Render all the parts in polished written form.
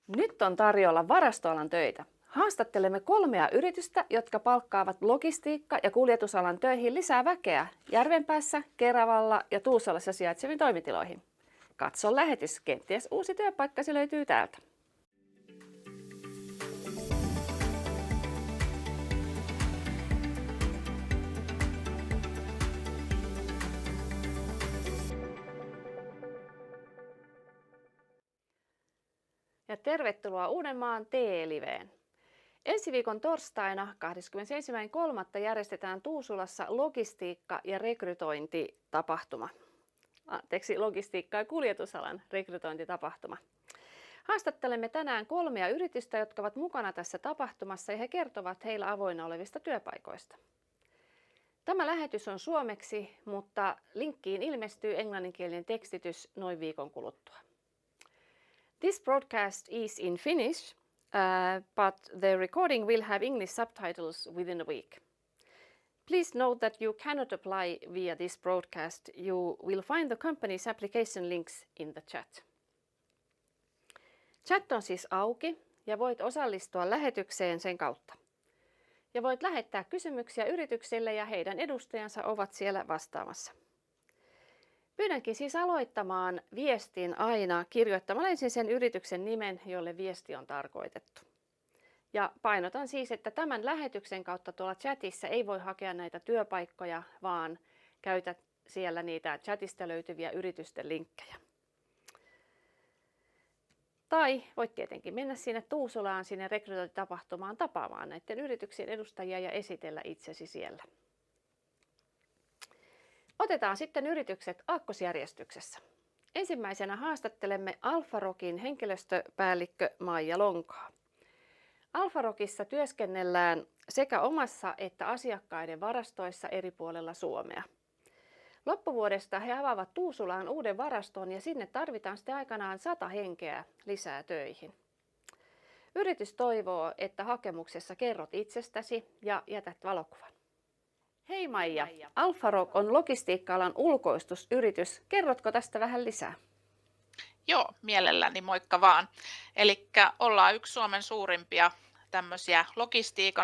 Nyt on tarjolla varastoalan töitä. Haastattelemme 3 yritystä, jotka palkkaavat logistiikka- ja kuljetusalan töihin lisää väkeä Järvenpäässä, Keravalla ja Tuusulassa sijaitseviin toimitiloihin. Katso lähetys, kenties uusi työpaikkasi löytyy täältä. Ja tervetuloa Uudenmaan TE-liveen. Ensi viikon torstaina 21.3. järjestetään Tuusulassa logistiikka- ja rekrytointitapahtuma. Logistiikka- ja kuljetusalan rekrytointitapahtuma. Haastattelemme tänään 3 yritystä, jotka ovat mukana tässä tapahtumassa ja he kertovat heillä avoinna olevista työpaikoista. Tämä lähetys on suomeksi, mutta linkkiin ilmestyy englanninkielinen tekstitys noin viikon kuluttua. This broadcast is in Finnish, but the recording will have English subtitles within a week. Please note that you cannot apply via this broadcast. You will find the company's application links in the chat. Chat on siis auki ja voit osallistua lähetykseen sen kautta. Ja voit lähettää kysymyksiä yrityksille ja heidän edustajansa ovat siellä vastaamassa. Pyydänkin siis aloittamaan viestin aina kirjoittamalla ensin sen yrityksen nimen, jolle viesti on tarkoitettu. Ja painotan siis, että tämän lähetyksen kautta tuolla chatissa ei voi hakea näitä työpaikkoja, vaan käytä siellä niitä chatista löytyviä yritysten linkkejä. Tai voit tietenkin mennä sinne Tuusulaan, sinne rekrytointitapahtumaan tapaamaan näiden yrityksien edustajia ja esitellä itsesi siellä. Otetaan sitten yritykset aakkosjärjestyksessä. Ensimmäisenä haastattelemme Alfarokin henkilöstöpäällikkö Maija Lonkaa. Alfarokissa työskennellään sekä omassa että asiakkaiden varastoissa eri puolella Suomea. Loppuvuodesta he avaavat Tuusulaan uuden varaston ja sinne tarvitaan sitten aikanaan 100 henkeä lisää töihin. Yritys toivoo, että hakemuksessa kerrot itsestäsi ja jätät valokuvan. Hei Maija, Alfarok on logistiikka-alan ulkoistusyritys. Kerrotko tästä vähän lisää? Joo, mielelläni, moikka vaan. Eli ollaan yksi Suomen suurimpia tämmöisiä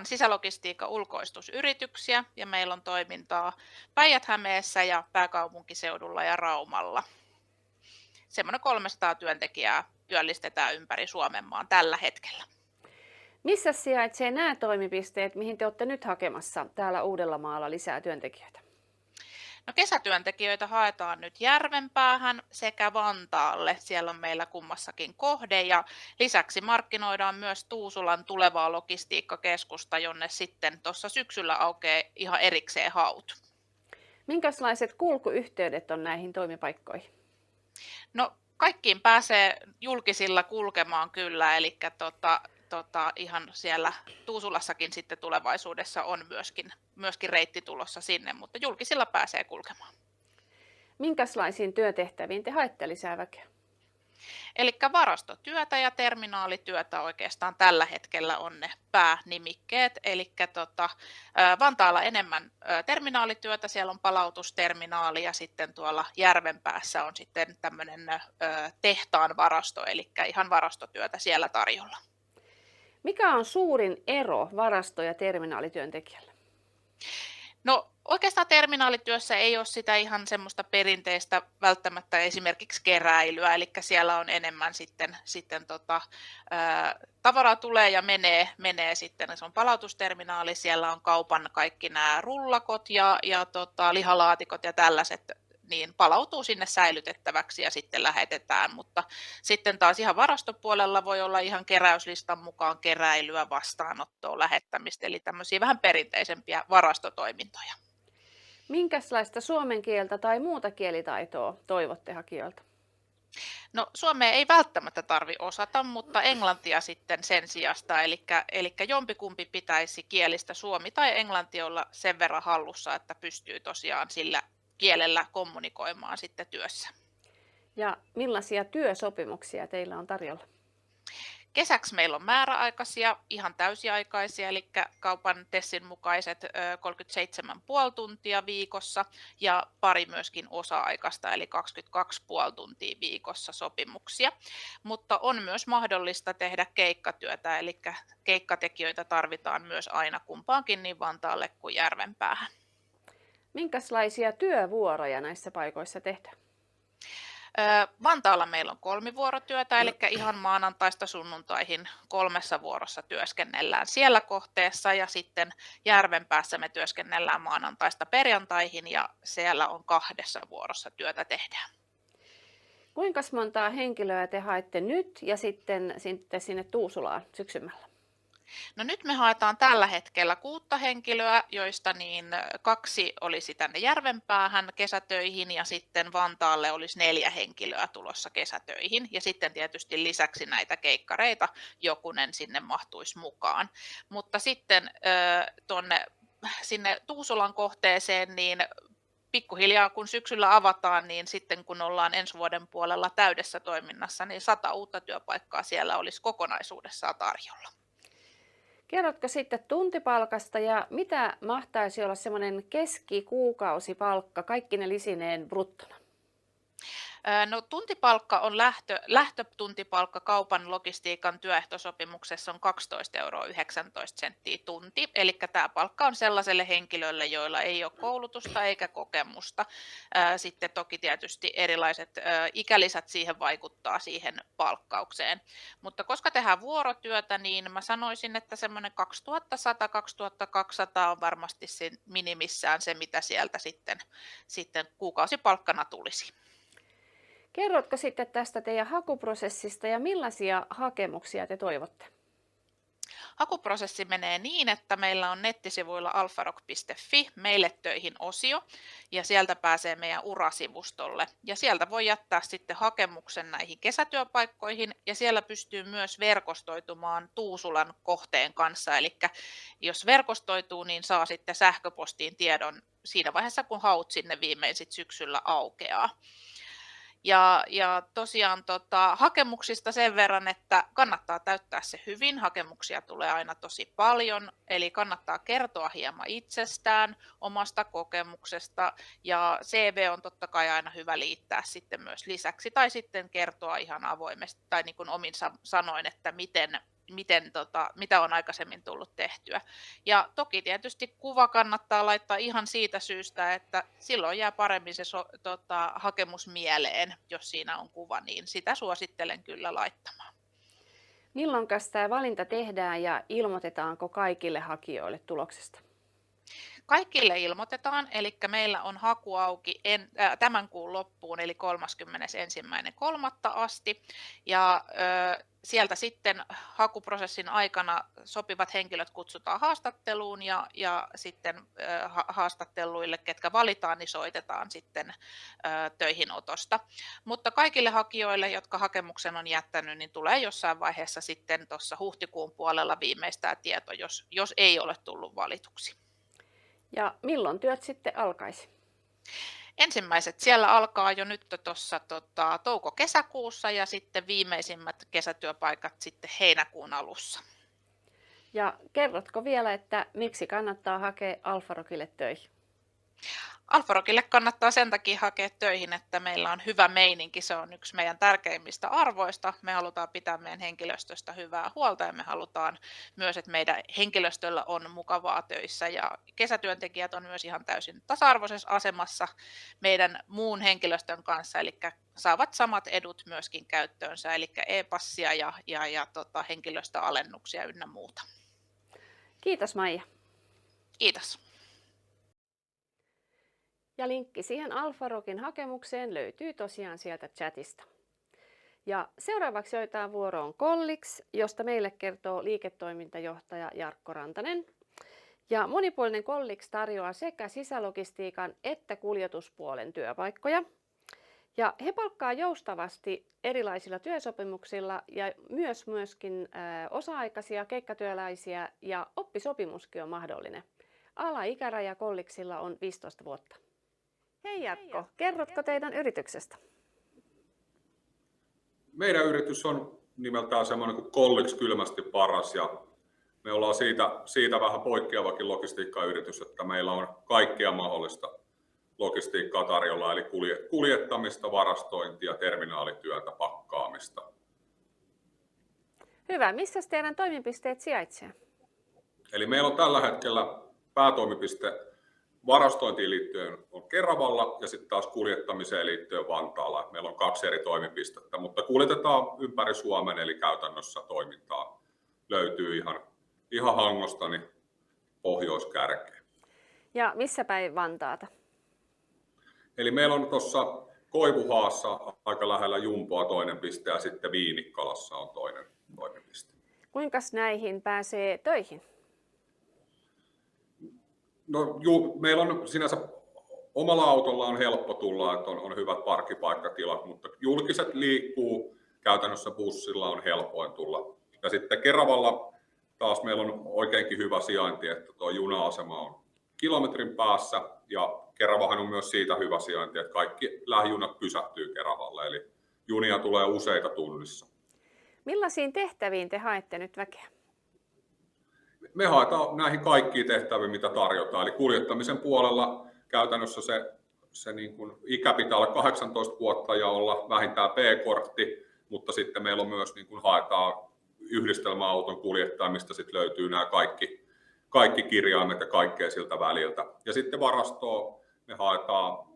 sisälogistiikan ulkoistusyrityksiä ja meillä on toimintaa Päijät-Hämeessä ja pääkaupunkiseudulla ja Raumalla. Semmoinen 300 työntekijää työllistetään ympäri Suomenmaan tällä hetkellä. Missä sijaitsee nämä toimipisteet, mihin te olette nyt hakemassa täällä Uudellamaalla lisää työntekijöitä? No kesätyöntekijöitä haetaan nyt Järvenpäähän sekä Vantaalle. Siellä on meillä kummassakin kohde ja lisäksi markkinoidaan myös Tuusulan tulevaa logistiikkakeskusta, jonne sitten tuossa syksyllä aukeaa ihan erikseen haut. Minkälaiset kulkuyhteydet on näihin toimipaikkoihin? No kaikkiin pääsee julkisilla kulkemaan kyllä, eli ihan siellä Tuusulassakin sitten tulevaisuudessa on myöskin reitti tulossa sinne, mutta julkisilla pääsee kulkemaan. Minkälaisiin työtehtäviin te haette lisää väkeä? Eli varastotyötä ja terminaalityötä oikeastaan tällä hetkellä on ne päänimikkeet. Eli Vantaalla enemmän terminaalityötä, siellä on palautusterminaali ja sitten tuolla Järvenpäässä on sitten tämmöinen tehtaan varasto, eli ihan varastotyötä siellä tarjolla. Mikä on suurin ero varasto- ja terminaalityöntekijällä? No oikeastaan terminaalityössä ei ole sitä ihan semmoista perinteistä välttämättä esimerkiksi keräilyä, eli siellä on enemmän sitten tavaraa tulee ja menee sitten, se on palautusterminaali, siellä on kaupan kaikki nämä rullakot ja lihalaatikot ja tällaiset, niin palautuu sinne säilytettäväksi ja sitten lähetetään, mutta sitten taas ihan varastopuolella voi olla ihan keräyslistan mukaan keräilyä, vastaanottoa, lähettämistä, eli tämmöisiä vähän perinteisempiä varastotoimintoja. Minkälaista suomen kieltä tai muuta kielitaitoa toivotte hakijoilta? No suomea ei välttämättä tarvitse osata, mutta englantia sitten sen sijasta, eli jompikumpi pitäisi kielistä suomi tai englanti olla sen verran hallussa, että pystyy tosiaan sillä kielellä kommunikoimaan sitten työssä. Ja millaisia työsopimuksia teillä on tarjolla? Kesäksi meillä on määräaikaisia, ihan täysiaikaisia, eli kaupan TESin mukaiset 37,5 tuntia viikossa ja pari myöskin osa-aikaista, eli 22,5 tuntia viikossa sopimuksia. Mutta on myös mahdollista tehdä keikkatyötä, eli keikkatekijöitä tarvitaan myös aina kumpaankin niin Vantaalle kuin Järvenpäähän. Minkälaisia työvuoroja näissä paikoissa tehdään? Vantaalla meillä on kolmivuorotyötä, eli ihan maanantaista sunnuntaihin 3 vuorossa työskennellään siellä kohteessa ja sitten Järvenpäässä me työskennellään maanantaista perjantaihin ja siellä on 2 vuorossa työtä tehdään. Kuinka montaa henkilöä te haette nyt ja sitten sinne Tuusulaan syksymällä? No nyt me haetaan tällä hetkellä 6 henkilöä, joista niin 2 olisi tänne Järvenpäähän kesätöihin ja sitten Vantaalle olisi 4 henkilöä tulossa kesätöihin. Ja sitten tietysti lisäksi näitä keikkareita jokunen sinne mahtuisi mukaan. Mutta sitten sinne Tuusulan kohteeseen, niin pikkuhiljaa kun syksyllä avataan, niin sitten kun ollaan ensi vuoden puolella täydessä toiminnassa, niin 100 uutta työpaikkaa siellä olisi kokonaisuudessaan tarjolla. Kerrotko sitten tuntipalkasta ja mitä mahtaisi olla semmoinen keskikuukausipalkka kaikki ne lisineen bruttona? No, tuntipalkka on lähtötuntipalkka kaupan logistiikan työehtosopimuksessa on 12,19 € tunti. Eli tämä palkka on sellaiselle henkilölle, joilla ei ole koulutusta eikä kokemusta. Sitten toki tietysti erilaiset ikälisät siihen vaikuttaa siihen palkkaukseen. Mutta koska tehdään vuorotyötä, niin mä sanoisin, että semmoinen 2100-2200 on varmasti minimissään se, mitä sieltä sitten kuukausipalkkana tulisi. Kerrotko sitten tästä teidän hakuprosessista ja millaisia hakemuksia te toivotte? Hakuprosessi menee niin, että meillä on nettisivuilla alfarock.fi meille töihin -osio ja sieltä pääsee meidän urasivustolle ja sieltä voi jättää sitten hakemuksen näihin kesätyöpaikkoihin ja siellä pystyy myös verkostoitumaan Tuusulan kohteen kanssa, eli jos verkostoituu, niin saa sitten sähköpostiin tiedon siinä vaiheessa, kun haut sinne viimein sit syksyllä aukeaa. Ja tosiaan hakemuksista sen verran, että kannattaa täyttää se hyvin. Hakemuksia tulee aina tosi paljon, eli kannattaa kertoa hieman itsestään, omasta kokemuksesta ja CV on totta kai aina hyvä liittää sitten myös lisäksi tai sitten kertoa ihan avoimesti tai niin kuin omin sanoin, että mitä on aikaisemmin tullut tehtyä. Ja toki tietysti kuva kannattaa laittaa ihan siitä syystä, että silloin jää paremmin se hakemus mieleen, jos siinä on kuva, niin sitä suosittelen kyllä laittamaan. Milloin tämä valinta tehdään ja ilmoitetaanko kaikille hakijoille tuloksesta? Kaikille ilmoitetaan, eli meillä on haku auki tämän kuun loppuun, eli 31.3. asti. Ja sieltä sitten hakuprosessin aikana sopivat henkilöt kutsutaan haastatteluun ja sitten haastatteluille, ketkä valitaan, niin soitetaan sitten töihinotosta. Mutta kaikille hakijoille, jotka hakemuksen on jättänyt, niin tulee jossain vaiheessa sitten tuossa huhtikuun puolella viimeistään tieto, jos ei ole tullut valituksi. Ja milloin työt sitten alkaisi? Ensimmäiset siellä alkaa jo nyt tuossa touko-kesäkuussa ja sitten viimeisimmät kesätyöpaikat sitten heinäkuun alussa. Ja kerrotko vielä, että miksi kannattaa hakea Alfarockille töihin? Alfarockille kannattaa sen takia hakea töihin, että meillä on hyvä meininki. Se on yksi meidän tärkeimmistä arvoista. Me halutaan pitää meidän henkilöstöstä hyvää huolta ja me halutaan myös, että meidän henkilöstöllä on mukavaa töissä. Ja kesätyöntekijät on myös ihan täysin tasa-arvoisessa asemassa meidän muun henkilöstön kanssa, eli saavat samat edut myöskin käyttöönsä, eli e-passia ja henkilöstöalennuksia ynnä muuta. Kiitos Maija. Kiitos. Ja linkki siihen Alfarockin hakemukseen löytyy tosiaan sieltä chatista. Ja seuraavaksi otetaan vuoroon Collix, josta meille kertoo liiketoimintajohtaja Jarkko Rantanen. Ja monipuolinen Collix tarjoaa sekä sisälogistiikan että kuljetuspuolen työpaikkoja. Ja he palkkaa joustavasti erilaisilla työsopimuksilla ja myöskin osa-aikaisia keikkatyöläisiä ja oppisopimuskin on mahdollinen. Alaikäraja Collixilla on 15 vuotta. Hei Jarkko, kerrotko teidän yrityksestä? Meidän yritys on nimeltään semmoinen kuin Collix kylmästi paras, ja me ollaan siitä vähän poikkeavakin logistiikkayritys, että meillä on kaikkea mahdollista logistiikkaa tarjolla, eli kuljettamista, varastointia, terminaalityötä, pakkaamista. Hyvä. Missä teidän toimipisteet sijaitsee? Eli meillä on tällä hetkellä päätoimipiste varastointiin liittyen on Keravalla ja sitten taas kuljettamiseen liittyen Vantaalla. Meillä on 2 eri toimipistettä, mutta kuljetetaan ympäri Suomen, eli käytännössä toimintaa löytyy ihan Hangosta niin pohjoiskärkeen. Ja missä päin Vantaata? Eli meillä on tuossa Koivuhaassa aika lähellä Jumpoa toinen piste ja sitten Viinikkalassa on toinen toimipiste. Kuinka näihin pääsee töihin? No, meillä on sinänsä omalla autolla on helppo tulla, että on hyvät parkkipaikkatilat, mutta julkiset liikkuu, käytännössä bussilla on helpoin tulla. Ja sitten Keravalla taas meillä on oikeinkin hyvä sijainti, että tuo juna-asema on kilometrin päässä ja Keravahan on myös siitä hyvä sijainti, että kaikki lähijunat pysähtyy Keravalle, eli junia tulee useita tunnissa. Millaisiin tehtäviin te haette nyt väkeä? Me haetaan näihin kaikkiin tehtäviin, mitä tarjotaan. Eli kuljettamisen puolella käytännössä se niin kuin ikä pitää olla 18 vuotta ja olla vähintään P-kortti, mutta sitten meillä on myös niin kuin haetaan yhdistelmäauton kuljettamista, sitten löytyy nämä kaikki kirjaimet ja kaikkea siltä väliltä. Ja sitten varastoa me haetaan,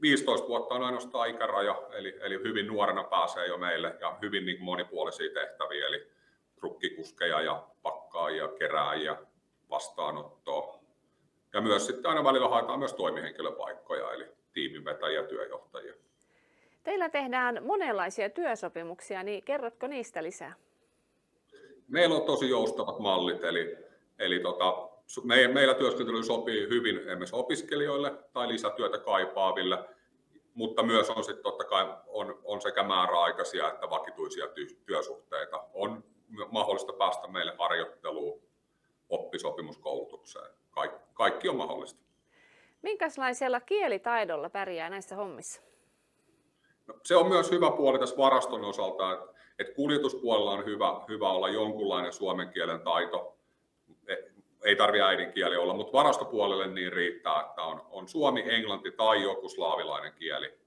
15 vuotta on ainoastaan ikäraja, eli hyvin nuorena pääsee jo meille ja hyvin niin kuin monipuolisia tehtäviä, eli trukkikuskeja ja pakkaajia, kerääjiä, vastaanottoa. Ja myös sitten aina välillä haetaan myös toimihenkilöpaikkoja, eli tiiminvetäjiä, työjohtajia. Teillä tehdään monenlaisia työsopimuksia, niin kerrotko niistä lisää? Meillä on tosi joustavat mallit, eli meillä työskentely sopii hyvin esimerkiksi opiskelijoille tai lisätyötä kaipaaville, mutta myös on sitten totta kai on sekä määräaikaisia että vakituisia työsuhteita. On mahdollista päästä meille harjoitteluun, oppisopimuskoulutukseen. Kaikki on mahdollista. Minkälaisella kielitaidolla pärjää näissä hommissa? No, se on myös hyvä puoli tässä varaston osalta, että kuljetuspuolella on hyvä olla jonkunlainen suomen kielen taito. Ei tarvitse äidinkieli olla, mutta varastopuolelle niin riittää, että on suomi, englanti tai joku slaavilainen kieli,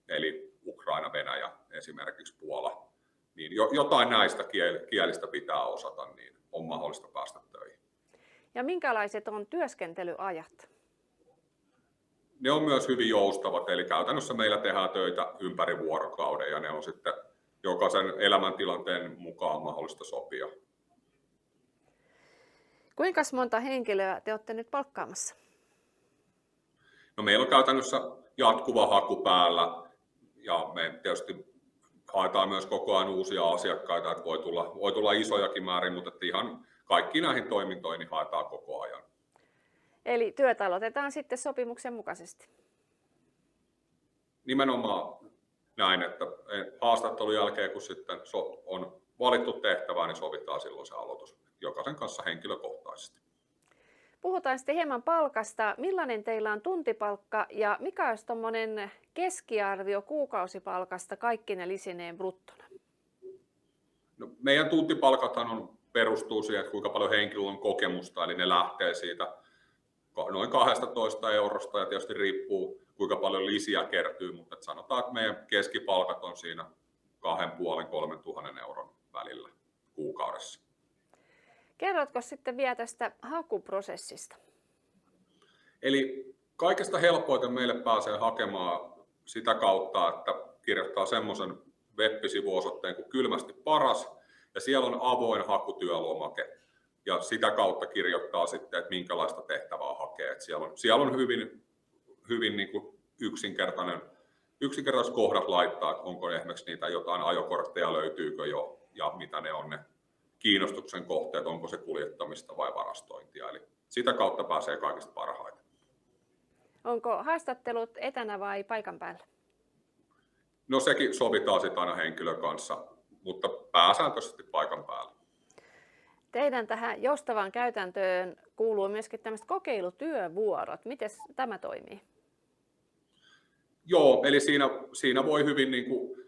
eli Ukraina, Venäjä, esimerkiksi Puola. Niin jotain näistä kielistä pitää osata, niin on mahdollista päästä töihin. Ja minkälaiset on työskentelyajat? Ne on myös hyvin joustavat, eli käytännössä meillä tehdään töitä ympäri vuorokauden ja ne on sitten jokaisen elämäntilanteen mukaan mahdollista sopia. Kuinka monta henkilöä te olette nyt palkkaamassa? No, meillä on käytännössä jatkuva haku päällä ja me tietysti haetaan myös koko ajan uusia asiakkaita, että voi tulla isojakin määrin, mutta ihan kaikki näihin toimintoihin niin haetaan koko ajan. Eli työt aloitetaan sitten sopimuksen mukaisesti? Nimenomaan näin, että haastattelun jälkeen kun sitten on valittu tehtävää, niin sovitaan silloin se aloitus jokaisen kanssa henkilökohtaisesti. Puhutaan sitten hieman palkasta. Millainen teillä on tuntipalkka ja mikä olisi tuommoinen keskiarvio kuukausipalkasta kaikkine lisineen bruttona? No, meidän tuntipalkathan perustuu siihen, että kuinka paljon henkilöllä on kokemusta, eli ne lähtee siitä noin 12 eurosta ja tietysti riippuu kuinka paljon lisiä kertyy, mutta sanotaan, että meidän keskipalkat on siinä 2,5–3 000 euron välillä kuukaudessa. Kerrotko sitten vielä tästä hakuprosessista? Eli kaikesta helpoiten meille pääsee hakemaan sitä kautta, että kirjoittaa semmoisen web-sivuosoitteen kuin Kylmästi paras, ja siellä on avoin hakutyölomake, ja sitä kautta kirjoittaa sitten, että minkälaista tehtävää hakee. Että siellä on hyvin niin kuin yksinkertaiset kohdat laittaa, että onko esimerkiksi niitä jotain ajokortteja, löytyykö jo, ja mitä ne on ne kiinnostuksen kohteet, onko se kuljettamista vai varastointia. Eli sitä kautta pääsee kaikista parhaiten. Onko haastattelut etänä vai paikan päällä? No, sekin sovitaan sitten aina henkilön kanssa, mutta pääsääntöisesti paikan päällä. Teidän tähän joustavaan käytäntöön kuuluu myöskin tämmöiset kokeilutyövuorot. Miten tämä toimii? Joo, eli siinä voi hyvin niin kuin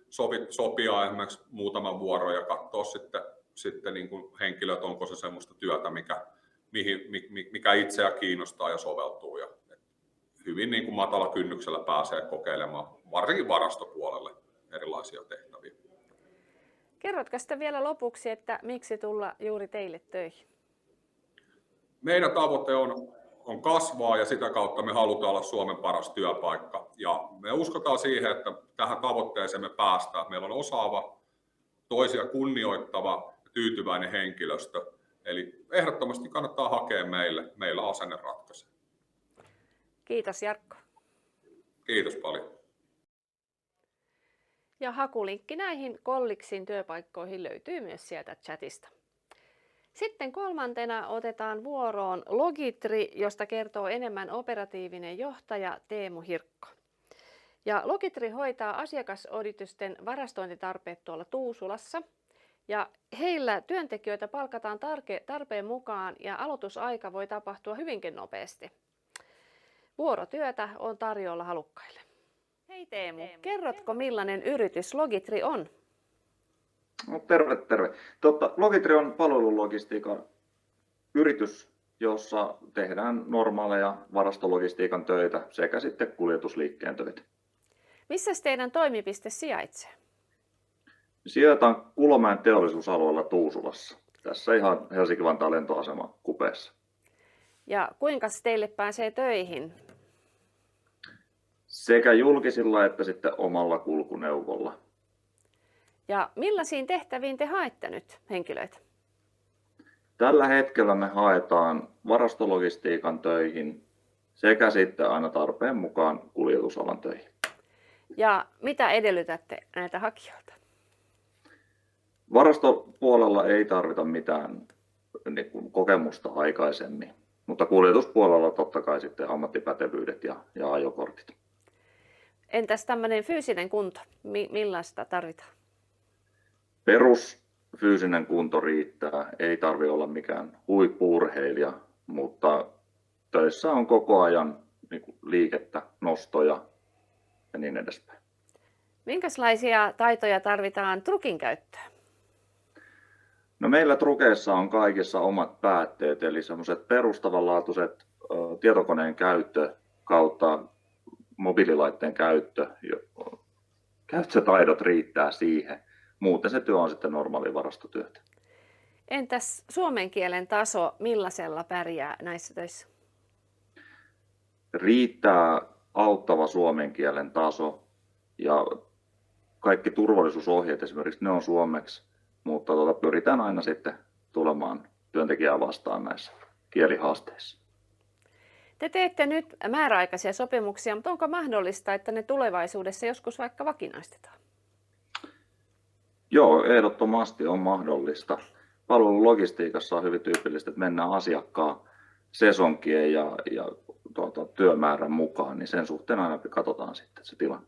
sopia esimerkiksi muutaman vuoron ja katsoa sitten niin kuin henkilöt, onko se semmoista työtä, mikä itseä kiinnostaa ja soveltuu. Ja hyvin niin kuin matala kynnyksellä pääsee kokeilemaan, varsinkin varastopuolelle erilaisia tehtäviä. Kerrotko sitten vielä lopuksi, että miksi tulla juuri teille töihin? Meidän tavoite on kasvaa ja sitä kautta me halutaan olla Suomen paras työpaikka. Ja me uskotaan siihen, että tähän tavoitteeseen me päästään. Meillä on osaava, toisia kunnioittava ja tyytyväinen henkilöstö. Eli ehdottomasti kannattaa hakea meille. Meillä asenne ratkaisee. Kiitos Jarkko. Kiitos paljon. Ja hakulinkki näihin Colligsin työpaikkoihin löytyy myös sieltä chatista. Sitten kolmantena otetaan vuoroon Logitri, josta kertoo enemmän operatiivinen johtaja Teemu Hirkko. Ja Logitri hoitaa asiakasyritysten varastointitarpeet tuolla Tuusulassa. Ja heillä työntekijöitä palkataan tarpeen mukaan ja aloitusaika voi tapahtua hyvinkin nopeasti. Vuorotyötä on tarjolla halukkaille. Hei Teemu, kerrotko millainen yritys Logitri on? No, terve. Logitri on palvelulogistiikan yritys, jossa tehdään normaaleja varastologistiikan töitä sekä sitten kuljetusliikkeen töitä. Missä teidän toimipiste sijaitsee? Sijaitsaan Kulomäen teollisuusalueella Tuusulassa. Tässä ihan Helsinki-Vantaan lentoasema kupeessa. Ja kuinka teille pääsee töihin? Sekä julkisilla että sitten omalla kulkuneuvolla. Ja millaisiin tehtäviin te haette nyt henkilöitä? Tällä hetkellä me haetaan varastologistiikan töihin sekä sitten aina tarpeen mukaan kuljetusalan töihin. Ja mitä edellytätte näitä hakijoilta? Varastopuolella ei tarvita mitään kokemusta aikaisemmin, mutta kuljetuspuolella totta kai sitten ammattipätevyydet ja ajokortit. Entäs tämmöinen fyysinen kunto? Millaista tarvitaan? Perusfyysinen kunto riittää, ei tarvitse olla mikään huippu-urheilija, mutta töissä on koko ajan liikettä, nostoja ja niin edespäin. Minkälaisia taitoja tarvitaan trukin käyttöön? No meillä trukeissa on kaikissa omat päätteet, eli semmoiset perustavanlaatuiset tietokoneen käyttö kautta mobiililaitteen käyttötaidot riittää siihen. Muuten se työ on sitten normaali varastotyötä. Entäs suomen kielen taso, millaisella pärjää näissä töissä? Riittää auttava suomen kielen taso ja kaikki turvallisuusohjeet esimerkiksi ne on suomeksi, mutta pyritään aina sitten tulemaan työntekijää vastaan näissä kielihaasteissa. Te teette nyt määräaikaisia sopimuksia, mutta onko mahdollista, että ne tulevaisuudessa joskus vaikka vakinaistetaan? Joo, ehdottomasti on mahdollista. Palvelulogistiikassa on hyvin tyypillistä, että mennään asiakkaan sesonkien ja työmäärän mukaan, niin sen suhteen aina katsotaan sitten se tilanne.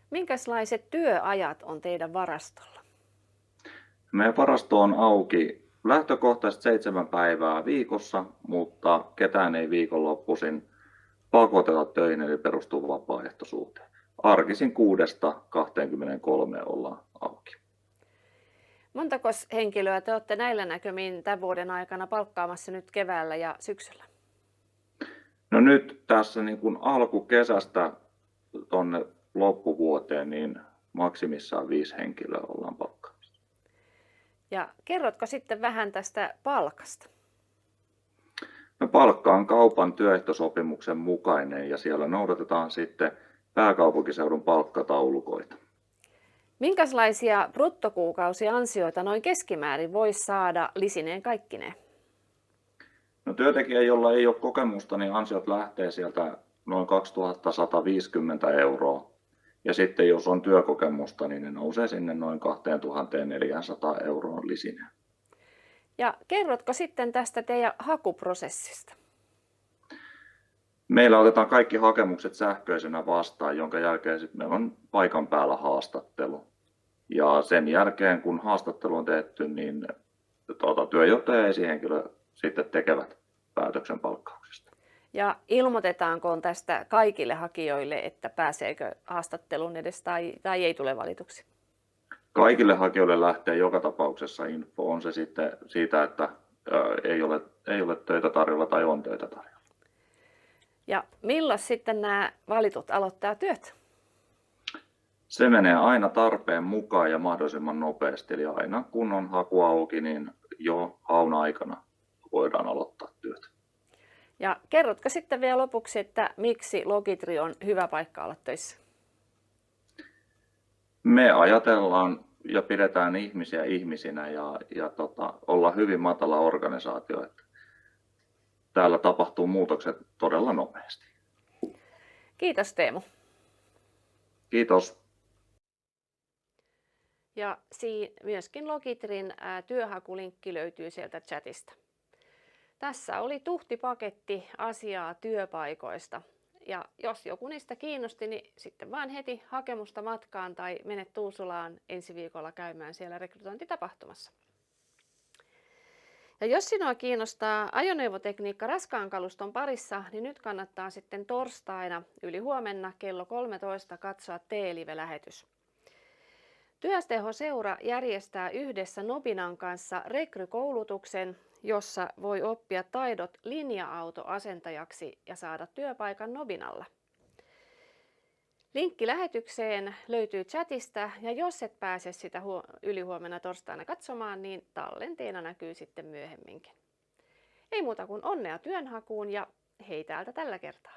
Minkälaiset työajat on teidän varastolla? Meidän varasto on auki lähtökohtaisesti 7 päivää viikossa, mutta ketään ei viikonloppuisin pakoteta töihin, eli perustuu vapaaehtoisuuteen. Arkisin 6-23 ollaan auki. Montako henkilöä te olette näillä näkymin tämän vuoden aikana palkkaamassa nyt keväällä ja syksyllä? No nyt tässä niin kuin alkukesästä tuonne loppuvuoteen niin maksimissaan 5 henkilöä ollaan palkkaamassa. Ja kerrotko sitten vähän tästä palkasta? No palkka on kaupan työehtosopimuksen mukainen ja siellä noudatetaan sitten pääkaupunkiseudun palkkataulukoita. Minkälaisia bruttokuukausiansioita noin keskimäärin voisi saada lisineen kaikkineen? No työntekijä, jolla ei ole kokemusta, niin ansiot lähtee sieltä noin 2150 €. Ja sitten jos on työkokemusta, niin ne nousee sinne noin 2400 € lisineen. Ja kerrotko sitten tästä teidän hakuprosessista? Meillä otetaan kaikki hakemukset sähköisenä vastaan, jonka jälkeen sitten meillä on paikan päällä haastattelu. Ja sen jälkeen, kun haastattelu on tehty, niin työjohtaja ja esihenkilö sitten tekevät päätöksen palkkauksesta. Ja ilmoitetaanko tästä kaikille hakijoille, että pääseekö haastatteluun edes tai ei tule valituksi? Kaikille hakijoille lähtee joka tapauksessa info, on se sitten siitä, että ei ole töitä tarjolla tai on töitä tarjolla. Ja milloin sitten nämä valitut aloittaa työt? Se menee aina tarpeen mukaan ja mahdollisimman nopeasti, eli aina kun on haku auki, niin jo haun aikana voidaan aloittaa työt. Ja kerrotko sitten vielä lopuksi, että miksi Logitri on hyvä paikka olla töissä? Me ajatellaan ja pidetään ihmisiä ihmisinä ja ollaan hyvin matala organisaatio, että täällä tapahtuu muutokset todella nopeasti. Kiitos Teemu. Kiitos. Ja myöskin Logitrin työhakulinkki löytyy sieltä chatista. Tässä oli tuhtipaketti asiaa työpaikoista. Ja jos joku niistä kiinnosti, niin sitten vaan heti hakemusta matkaan tai mene Tuusulaan ensi viikolla käymään siellä rekrytointitapahtumassa. Ja jos sinua kiinnostaa ajoneuvotekniikka raskaan kaluston parissa, niin nyt kannattaa sitten torstaina ylihuomenna kello 13 katsoa T-live-lähetys. Työsteho-seura järjestää yhdessä Nobinan kanssa rekrykoulutuksen, jossa voi oppia taidot linja-autoasentajaksi ja saada työpaikan Nobinalla. Linkki lähetykseen löytyy chatista ja jos et pääse sitä ylihuomenna torstaina katsomaan, niin tallenteena näkyy sitten myöhemminkin. Ei muuta kuin onnea työnhakuun ja hei täältä tällä kertaa.